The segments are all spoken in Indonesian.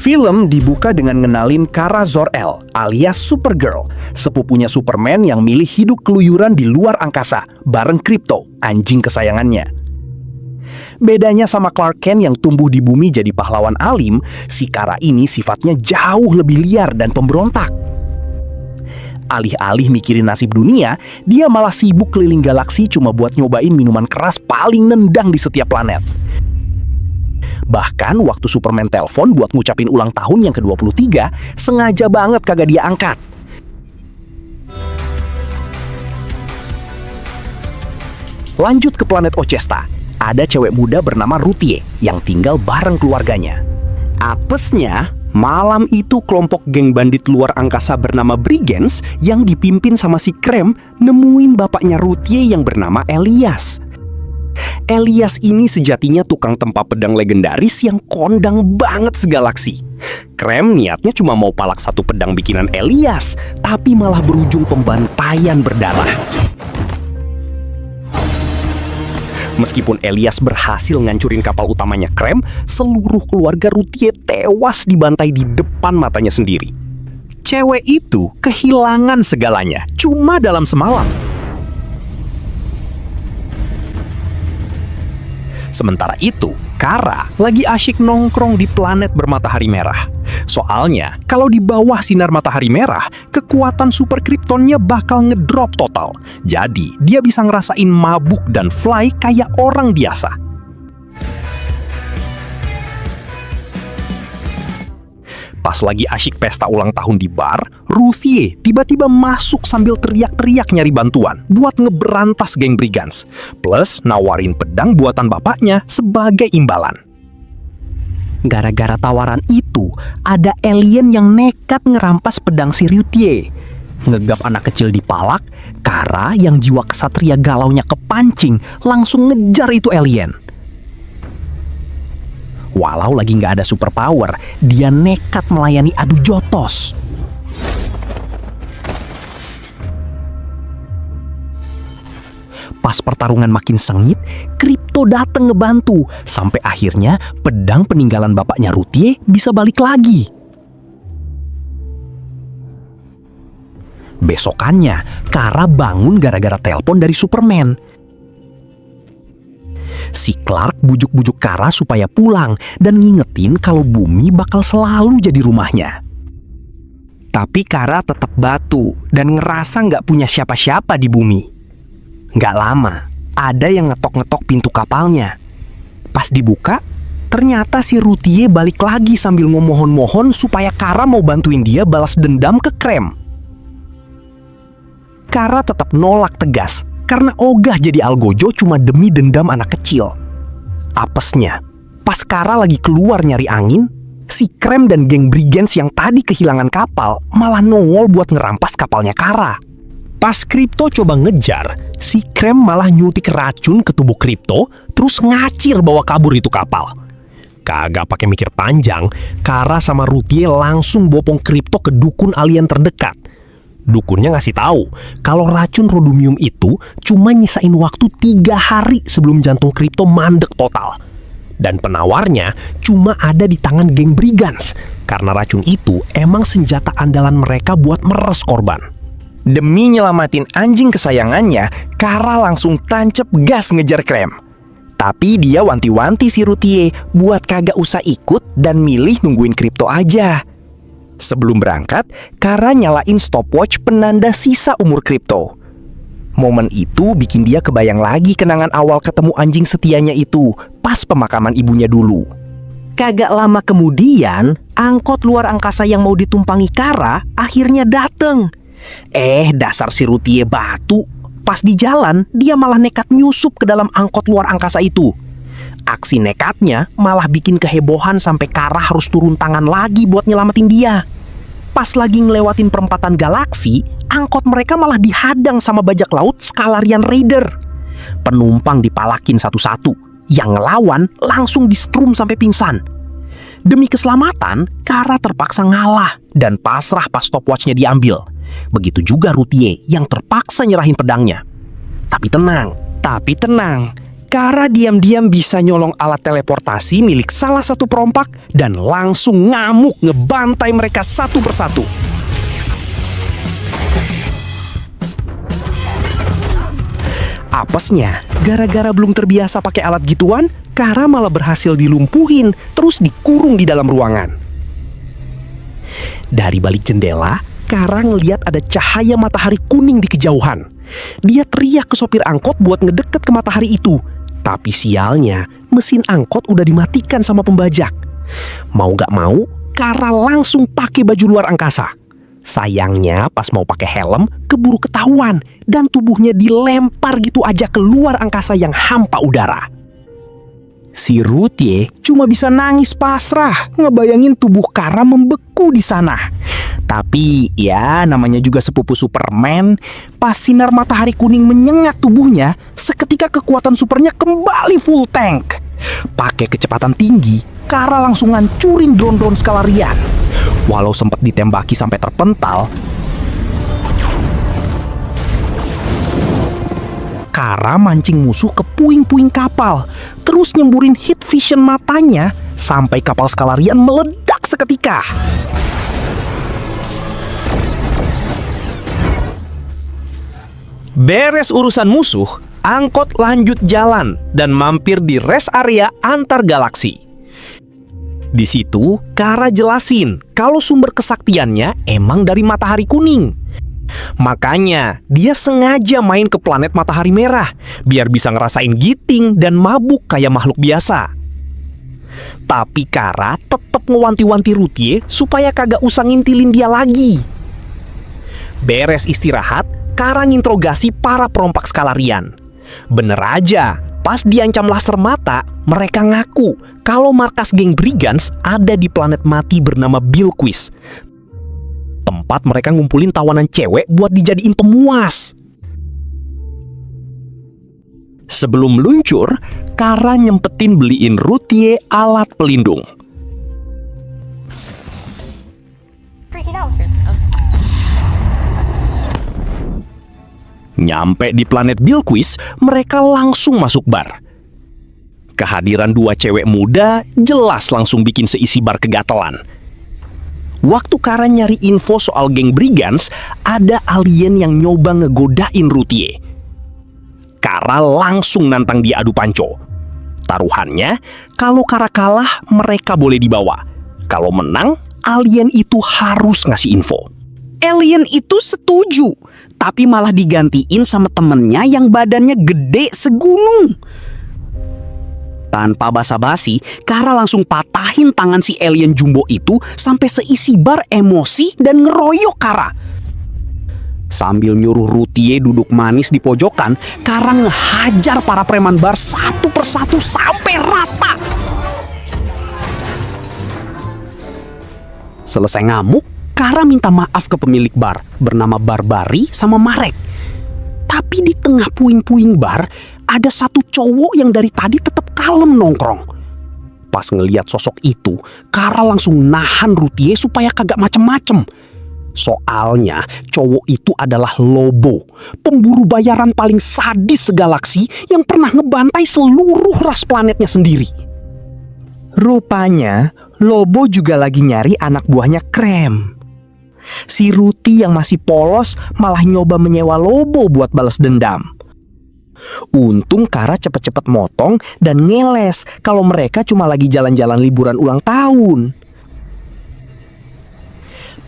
Film dibuka dengan ngenalin Kara Zor-El alias Supergirl, sepupunya Superman yang milih hidup keluyuran di luar angkasa bareng Krypto, anjing kesayangannya. Bedanya sama Clark Kent yang tumbuh di bumi jadi pahlawan alim, si Kara ini sifatnya jauh lebih liar dan pemberontak. Alih-alih mikirin nasib dunia, dia malah sibuk keliling galaksi cuma buat nyobain minuman keras paling nendang di setiap planet. Bahkan waktu Superman telepon buat ngucapin ulang tahun yang ke-23, sengaja banget kagak dia angkat. Lanjut ke planet Ochesta, ada cewek muda bernama Ruthie yang tinggal bareng keluarganya. Apesnya, malam itu kelompok geng bandit luar angkasa bernama Brigands yang dipimpin sama si Krem nemuin bapaknya Ruthie yang bernama Elias. Elias ini sejatinya tukang tempa pedang legendaris yang kondang banget segalaksi. Krem niatnya cuma mau palak satu pedang bikinan Elias, tapi malah berujung pembantaian berdarah. Meskipun Elias berhasil ngancurin kapal utamanya Krem, seluruh keluarga Ruthie tewas dibantai di depan matanya sendiri. Cewek itu kehilangan segalanya cuma dalam semalam. Sementara itu, Kara lagi asyik nongkrong di planet bermatahari merah. Soalnya, kalau di bawah sinar matahari merah, kekuatan super Kryptonnya bakal ngedrop total. Jadi, dia bisa ngerasain mabuk dan fly kayak orang biasa. Pas lagi asyik pesta ulang tahun di bar, Ruthie tiba-tiba masuk sambil teriak-teriak nyari bantuan buat ngeberantas geng Brigands. Plus nawarin pedang buatan bapaknya sebagai imbalan. Gara-gara tawaran itu, ada alien yang nekat ngerampas pedang si Ruthie. Ngegap anak kecil di palak, Kara yang jiwa kesatria galaunya kepancing langsung ngejar itu alien. Walau lagi nggak ada superpower, dia nekat melayani adu jotos. Pas pertarungan makin sengit, Krypto datang ngebantu, sampai akhirnya pedang peninggalan bapaknya Ruthie bisa balik lagi. Besokannya, Kara bangun gara-gara telepon dari Superman. Si Clark bujuk-bujuk Kara supaya pulang dan ngingetin kalau bumi bakal selalu jadi rumahnya. Tapi Kara tetap batu dan ngerasa nggak punya siapa-siapa di bumi. Nggak lama, ada yang ngetok-ngetok pintu kapalnya. Pas dibuka, ternyata si Ruthie balik lagi sambil memohon-mohon supaya Kara mau bantuin dia balas dendam ke Krem. Kara tetap nolak tegas karena ogah jadi algojo cuma demi dendam anak kecil. Apesnya, pas Kara lagi keluar nyari angin, si Krem dan geng Brigands yang tadi kehilangan kapal malah nongol buat ngerampas kapalnya Kara. Pas Krypto coba ngejar, si Krem malah nyuntik racun ke tubuh Krypto terus ngacir bawa kabur itu kapal. Kagak pakai mikir panjang, Kara sama Ruthie langsung bopong Krypto ke dukun alien terdekat. Dukunnya ngasih tahu kalau racun rhodomium itu cuma nyisain waktu 3 hari sebelum jantung Krypto mandek total. Dan penawarnya cuma ada di tangan geng Brigands, karena racun itu emang senjata andalan mereka buat meres korban. Demi nyelamatin anjing kesayangannya, Kara langsung tancep gas ngejar Krem. Tapi dia wanti-wanti si Ruthie buat kagak usah ikut dan milih nungguin Krypto aja. Sebelum berangkat, Kara nyalain stopwatch penanda sisa umur Krypto. Momen itu bikin dia kebayang lagi kenangan awal ketemu anjing setianya itu pas pemakaman ibunya dulu. Kagak lama kemudian, angkot luar angkasa yang mau ditumpangi Kara akhirnya dateng. Dasar si Ruthie batu. Pas di jalan, dia malah nekat nyusup ke dalam angkot luar angkasa itu. Aksi nekatnya malah bikin kehebohan sampai Kara harus turun tangan lagi buat nyelamatin dia. Pas lagi ngelewatin perempatan galaksi, angkot mereka malah dihadang sama bajak laut Scalarian Raider. Penumpang dipalakin satu-satu, yang ngelawan langsung di-strum sampai pingsan. Demi keselamatan, Kara terpaksa ngalah dan pasrah pas stopwatchnya diambil. Begitu juga Ruthie yang terpaksa nyerahin pedangnya. Tapi tenang, Kara diam-diam bisa nyolong alat teleportasi milik salah satu perompak dan langsung ngamuk ngebantai mereka satu persatu. Apesnya, gara-gara belum terbiasa pakai alat gituan, Kara malah berhasil dilumpuhin terus dikurung di dalam ruangan. Dari balik jendela, Kara ngeliat ada cahaya matahari kuning di kejauhan. Dia teriak ke sopir angkot buat ngedeket ke matahari itu. Tapi sialnya, mesin angkot udah dimatikan sama pembajak. Mau gak mau, Kara langsung pakai baju luar angkasa. Sayangnya pas mau pakai helm, keburu ketahuan dan tubuhnya dilempar gitu aja ke luar angkasa yang hampa udara. Si Ruthie cuma bisa nangis pasrah ngebayangin tubuh Kara membeku di sana. Tapi ya namanya juga sepupu Superman, pas sinar matahari kuning menyengat tubuhnya, seketika kekuatan supernya kembali full tank. Pakai kecepatan tinggi, Kara langsung ngancurin drone-drone Scalarian. Walau sempat ditembaki sampai terpental, Kara mancing musuh ke puing-puing kapal, terus nyemburin heat vision matanya sampai kapal Scalarian meledak seketika. Beres urusan musuh, angkot lanjut jalan dan mampir di rest area antar galaksi. Di situ, Kara jelasin kalau sumber kesaktiannya emang dari matahari kuning. Makanya, dia sengaja main ke planet matahari merah biar bisa ngerasain giting dan mabuk kayak makhluk biasa. Tapi Kara tetap ngewanti-wanti Ruthie supaya kagak usah ngintilin dia lagi. Beres istirahat, Kara nginterogasi para perompak Scalarian. Bener aja, pas diancam laser mata, mereka ngaku kalau markas geng Brigands ada di planet mati bernama Bilquis. Tempat mereka ngumpulin tawanan cewek buat dijadiin pemuas. Sebelum meluncur, Kara nyempetin beliin Ruthie alat pelindung. Nyampe di planet Bilquis, mereka langsung masuk bar. Kehadiran dua cewek muda jelas langsung bikin seisi bar kegatelan. Waktu Kara nyari info soal geng Brigands, ada alien yang nyoba ngegodain Ruthie. Kara langsung nantang dia adu panco. Taruhannya, kalau Kara kalah, mereka boleh dibawa. Kalau menang, alien itu harus ngasih info. Alien itu setuju, tapi malah digantiin sama temennya yang badannya gede segunung. Tanpa basa-basi, Kara langsung patahin tangan si alien jumbo itu sampai seisi bar emosi dan ngeroyok Kara. Sambil nyuruh Ruthie duduk manis di pojokan, Kara ngehajar para preman bar satu persatu sampai rata. Selesai ngamuk, Kara minta maaf ke pemilik bar bernama Barbari sama Marek. Tapi di tengah puing-puing bar, ada satu cowok yang dari tadi tetap kalem nongkrong. Pas ngeliat sosok itu, Kara langsung nahan Ruthie supaya kagak macem-macem. Soalnya cowok itu adalah Lobo, pemburu bayaran paling sadis segalaksi yang pernah ngebantai seluruh ras planetnya sendiri. Rupanya, Lobo juga lagi nyari anak buahnya Krem. Si Ruthie yang masih polos malah nyoba menyewa Lobo buat balas dendam. Untung Kara cepet-cepet motong dan ngeles kalau mereka cuma lagi jalan-jalan liburan ulang tahun.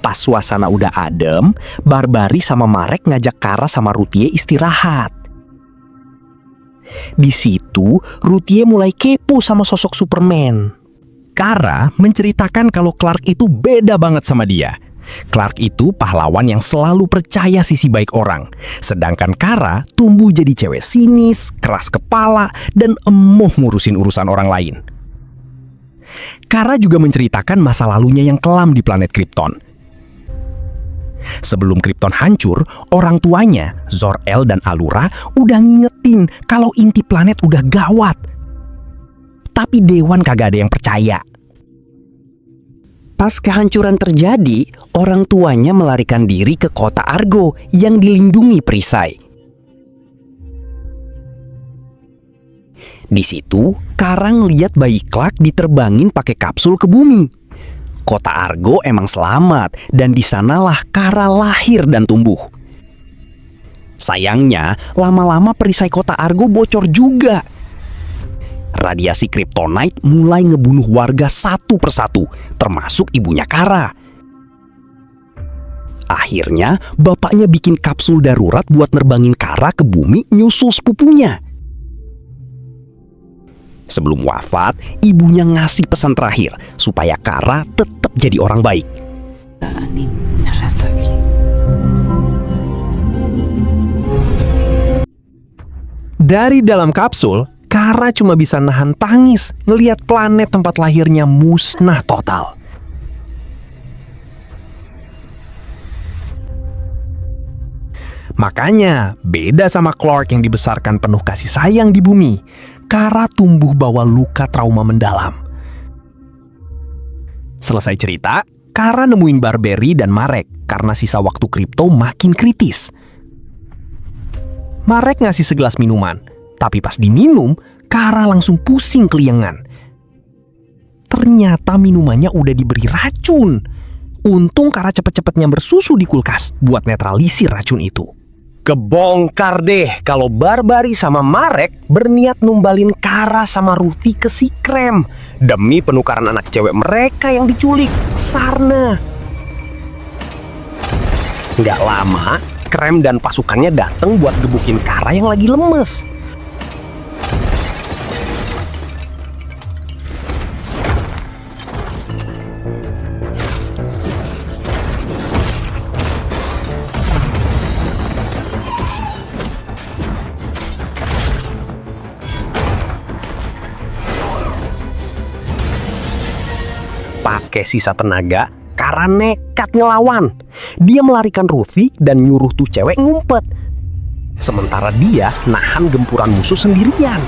Pas suasana udah adem, Barbari sama Marek ngajak Kara sama Ruthie istirahat. Di situ, Ruthie mulai kepo sama sosok Superman. Kara menceritakan kalau Clark itu beda banget sama dia. Clark itu pahlawan yang selalu percaya sisi baik orang. Sedangkan Kara tumbuh jadi cewek sinis, keras kepala, dan emoh ngurusin urusan orang lain. Kara juga menceritakan masa lalunya yang kelam di planet Krypton. Sebelum Krypton hancur, orang tuanya, Zor-El dan Allura, udah ngingetin kalau inti planet udah gawat. Tapi Dewan kagak ada yang percaya. Pas kehancuran terjadi, orang tuanya melarikan diri ke kota Argo yang dilindungi perisai. Di situ, Kara ngeliat bayi Clark diterbangin pakai kapsul ke bumi. Kota Argo emang selamat, dan di sanalah Kara lahir dan tumbuh. Sayangnya, lama-lama perisai kota Argo bocor juga. Radiasi kryptonite mulai ngebunuh warga satu persatu, termasuk ibunya Kara. Akhirnya, bapaknya bikin kapsul darurat buat nerbangin Kara ke bumi nyusul sepupunya. Sebelum wafat, ibunya ngasih pesan terakhir supaya Kara tetap jadi orang baik. Dari dalam kapsul, Kara cuma bisa nahan tangis ngelihat planet tempat lahirnya musnah total. Makanya, beda sama Clark yang dibesarkan penuh kasih sayang di bumi, Kara tumbuh bawa luka trauma mendalam. Selesai cerita, Kara nemuin Barberry dan Marek karena sisa waktu kripto makin kritis. Marek ngasih segelas minuman, tapi pas diminum, Kara langsung pusing keliengan. Ternyata minumannya udah diberi racun. Untung Kara cepet-cepetnya bersusu di kulkas buat netralisir racun itu. Kebongkar deh kalau Barberry sama Marek berniat numbalin Kara sama Ruthie ke si Krem demi penukaran anak cewek mereka yang diculik, Sarna. Nggak lama, Krem dan pasukannya dateng buat gebukin Kara yang lagi lemes. Pakai sisa tenaga, Kara nekat ngelawan. Dia melarikan Ruthie dan nyuruh tuh cewek ngumpet. Sementara dia nahan gempuran musuh sendirian.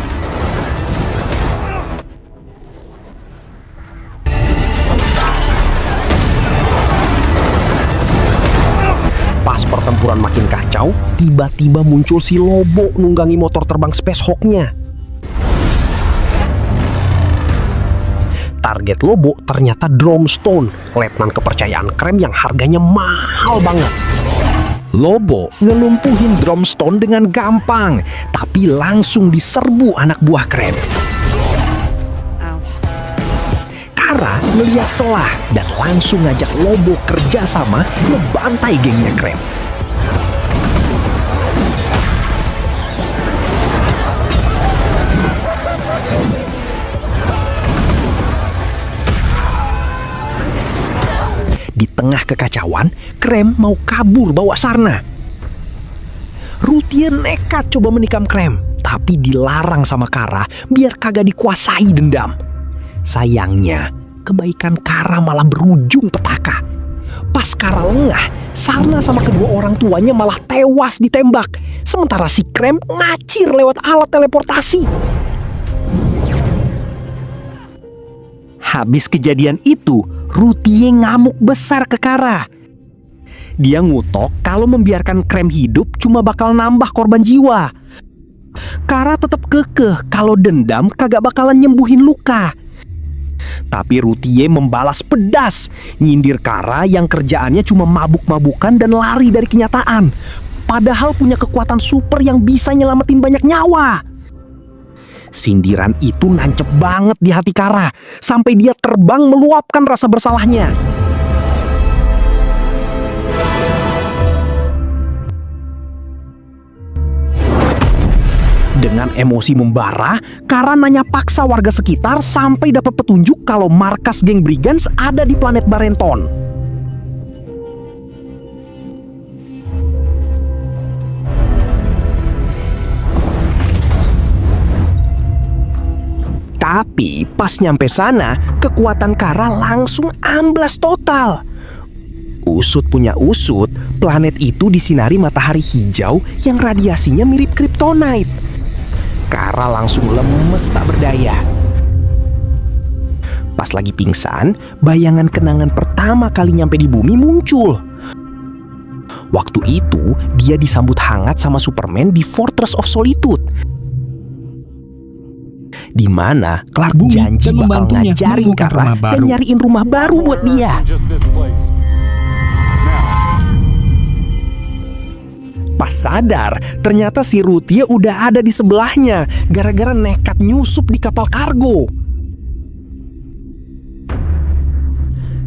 Pas pertempuran makin kacau, tiba-tiba muncul si Lobo nunggangi motor terbang Space Hawk-nya. Target Lobo ternyata Drumstone, letnan kepercayaan Krem yang harganya mahal banget. Lobo ngelumpuhin Drumstone dengan gampang, tapi langsung diserbu anak buah Krem. Kara melihat celah dan langsung ngajak Lobo kerjasama ngebantai gengnya Krem. Di tengah kekacauan, Krem mau kabur bawa Sarna. Ruthie nekat coba menikam Krem, tapi dilarang sama Kara biar kagak dikuasai dendam. Sayangnya, kebaikan Kara malah berujung petaka. Pas Kara lengah, Sarna sama kedua orang tuanya malah tewas ditembak, sementara si Krem ngacir lewat alat teleportasi. Habis kejadian itu, Ruthie ngamuk besar ke Kara. Dia ngutok kalau membiarkan Krem hidup cuma bakal nambah korban jiwa. Kara tetap kekeh kalau dendam kagak bakalan nyembuhin luka. Tapi Ruthie membalas pedas, nyindir Kara yang kerjaannya cuma mabuk-mabukan dan lari dari kenyataan, padahal punya kekuatan super yang bisa nyelamatin banyak nyawa. Sindiran itu nancep banget di hati Kara, sampai dia terbang meluapkan rasa bersalahnya. Dengan emosi membara, Kara nanya paksa warga sekitar sampai dapat petunjuk kalau markas geng Brigands ada di planet Barenton. Tapi pas nyampe sana, kekuatan Kara langsung amblas total. Usut punya usut, planet itu disinari matahari hijau yang radiasinya mirip kryptonite. Kara langsung lemes tak berdaya. Pas lagi pingsan, bayangan kenangan pertama kali nyampe di bumi muncul. Waktu itu, dia disambut hangat sama Superman di Fortress of Solitude. di mana Clark Bumi janji dan bakal membantunya ngajarin menemukan Kara rumah dan baru. nyariin rumah baru buat dia. Pas sadar, ternyata si Ruthie udah ada di sebelahnya gara-gara nekat nyusup di kapal kargo.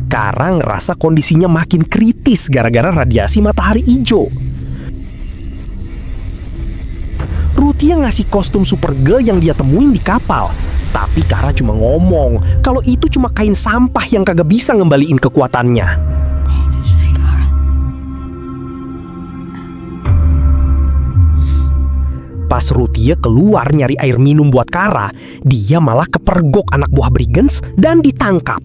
Kara ngerasa kondisinya makin kritis gara-gara radiasi matahari hijau. Ruthie ngasih kostum Supergirl yang dia temuin di kapal. Tapi Kara cuma ngomong kalau itu cuma kain sampah yang kagak bisa ngembaliin kekuatannya. Pas Ruthie keluar nyari air minum buat Kara, dia malah kepergok anak buah Brigands dan ditangkap.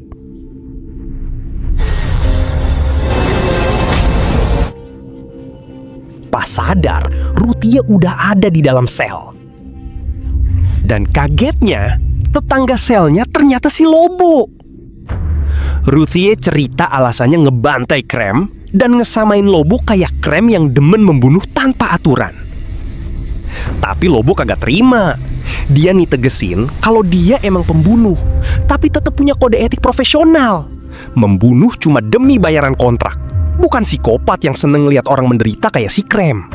Pas sadar, Ruthie udah ada di dalam sel. Dan kagetnya, tetangga selnya ternyata si Lobo. Ruthie cerita alasannya ngebantai Krem dan ngesamain Lobo kayak Krem yang demen membunuh tanpa aturan. Tapi Lobo kagak terima. Dia nih tegesin kalau dia emang pembunuh, tapi tetap punya kode etik profesional. Membunuh cuma demi bayaran kontrak, bukan psikopat yang seneng lihat orang menderita kayak si Krem.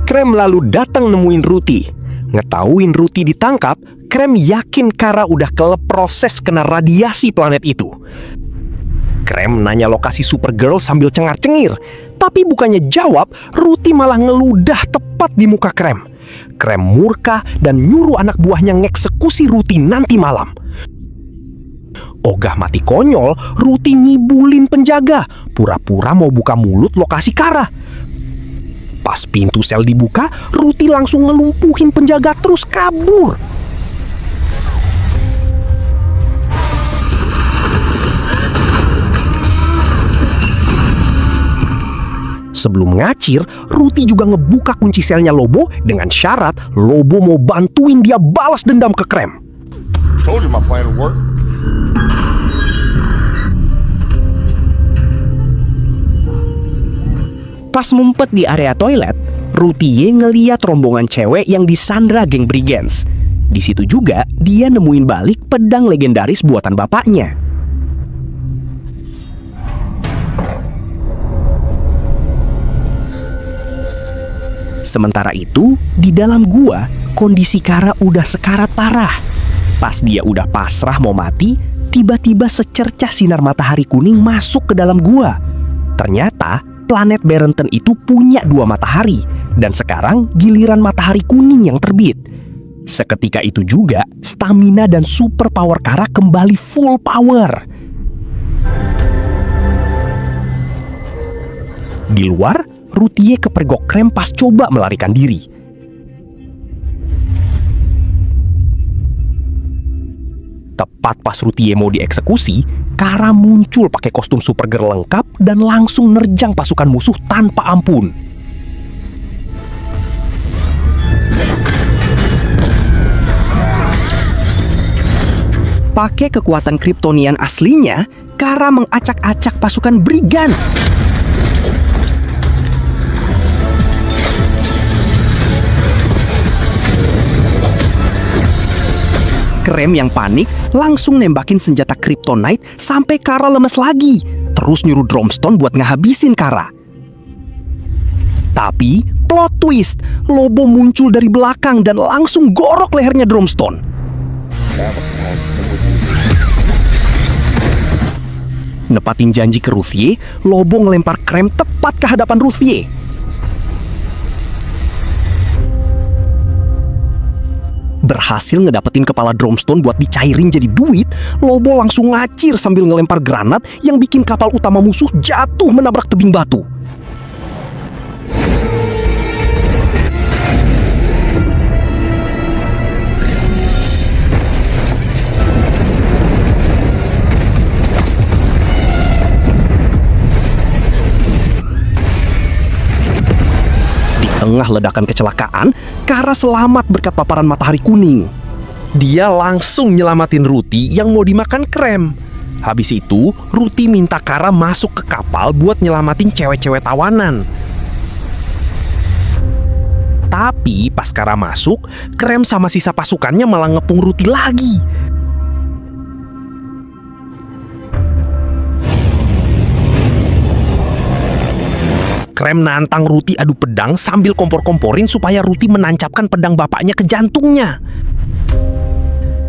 Krem lalu datang nemuin Ruthie. Ngetauin Ruthie ditangkap, Krem yakin Kara udah proses kena radiasi planet itu. Krem nanya lokasi Supergirl sambil cengar-cengir. Tapi bukannya jawab, Ruthie malah ngeludah tepat di muka Krem. Krem murka dan nyuruh anak buahnya ngeksekusi Ruthie nanti malam. Ogah mati konyol, Ruthie ngibulin penjaga, pura-pura mau buka mulut lokasi Kara. Pas pintu sel dibuka, Ruthie langsung ngelumpuhin penjaga terus kabur. Sebelum ngacir, Ruthie juga ngebuka kunci selnya Lobo dengan syarat Lobo mau bantuin dia balas dendam ke Krem. Told you my plan would work. Pas ngumpet di area toilet, Ruthie ngeliat rombongan cewek yang disandra geng Brigands. Di situ juga dia nemuin balik pedang legendaris buatan bapaknya. Sementara itu, di dalam gua, kondisi Kara udah sekarat parah. Pas dia udah pasrah mau mati, tiba-tiba secercah sinar matahari kuning masuk ke dalam gua. Ternyata, planet Barrington itu punya 2 matahari, dan sekarang giliran matahari kuning yang terbit. Seketika itu juga, stamina dan super power Kara kembali full power. Di luar, Ruthie kepergok Krem pas coba melarikan diri. Tepat pas Ruthie mau dieksekusi, Kara muncul pakai kostum Supergirl lengkap dan langsung nerjang pasukan musuh tanpa ampun. Pakai kekuatan Kryptonian aslinya, Kara mengacak-acak pasukan Brigands. Krem yang panik langsung nembakin senjata Kryptonite sampai Kara lemes lagi. Terus nyuruh Dromstone buat ngehabisin Kara. Tapi plot twist, Lobo muncul dari belakang dan langsung gorok lehernya Dromstone. Nepatin janji ke Ruthie, Lobo ngelempar Krem tepat ke hadapan Ruthie. Berhasil ngedapetin kepala Dromstone buat dicairin jadi duit, Lobo langsung ngacir sambil ngelempar granat yang bikin kapal utama musuh jatuh menabrak tebing batu. Tengah ledakan kecelakaan, Kara selamat berkat paparan matahari kuning. Dia langsung nyelamatin Ruthie yang mau dimakan Krem. Habis itu, Ruthie minta Kara masuk ke kapal buat nyelamatin cewek-cewek tawanan. Tapi pas Kara masuk, Krem sama sisa pasukannya malah ngepung Ruti lagi. Krem nantang Ruti adu pedang sambil kompor-komporin supaya Ruti menancapkan pedang bapaknya ke jantungnya.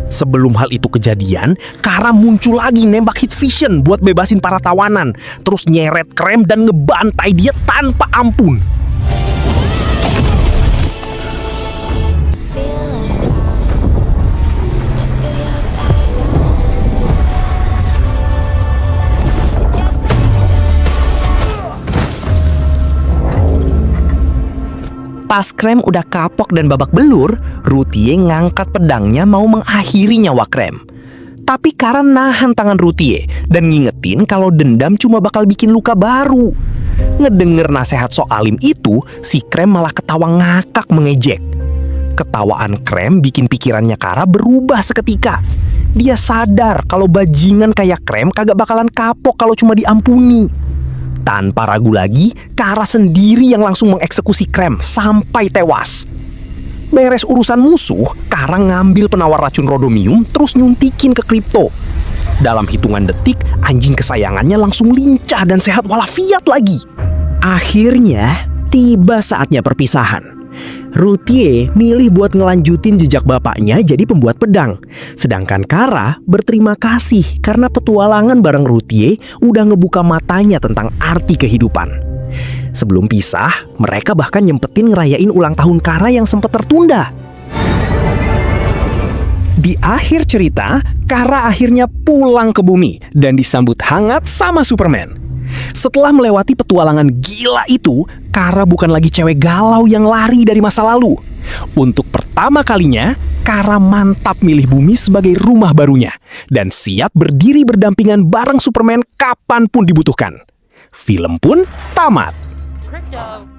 Sebelum hal itu kejadian, Kara muncul lagi nembak hit vision buat bebasin para tawanan, terus nyeret Krem dan ngebantai dia tanpa ampun. Pas Krem udah kapok dan babak belur, Rutie ngangkat pedangnya mau mengakhiri nyawa Krem. Tapi Kara nahan tangan Rutie dan ngingetin kalau dendam cuma bakal bikin luka baru. Ngedenger nasihat Soalim itu, si Krem malah ketawa ngakak mengejek. Ketawaan Krem bikin pikirannya Kara berubah seketika. Dia sadar kalau bajingan kayak Krem kagak bakalan kapok kalau cuma diampuni. Tanpa ragu lagi, Kara sendiri yang langsung mengeksekusi Krem sampai tewas. Beres urusan musuh, Kara ngambil penawar racun rodomium terus nyuntikin ke Kripto. Dalam hitungan detik, anjing kesayangannya langsung lincah dan sehat walafiat lagi. Akhirnya, tiba saatnya perpisahan. Rutie milih buat ngelanjutin jejak bapaknya jadi pembuat pedang. Sedangkan Kara berterima kasih karena petualangan bareng Rutie udah ngebuka matanya tentang arti kehidupan. Sebelum pisah, mereka bahkan nyempetin ngerayain ulang tahun Kara yang sempat tertunda. Di akhir cerita, Kara akhirnya pulang ke bumi dan disambut hangat sama Superman. Setelah melewati petualangan gila itu, Kara bukan lagi cewek galau yang lari dari masa lalu. Untuk pertama kalinya, Kara mantap milih bumi sebagai rumah barunya dan siap berdiri berdampingan bareng Superman kapanpun dibutuhkan. Film pun tamat. Crypto.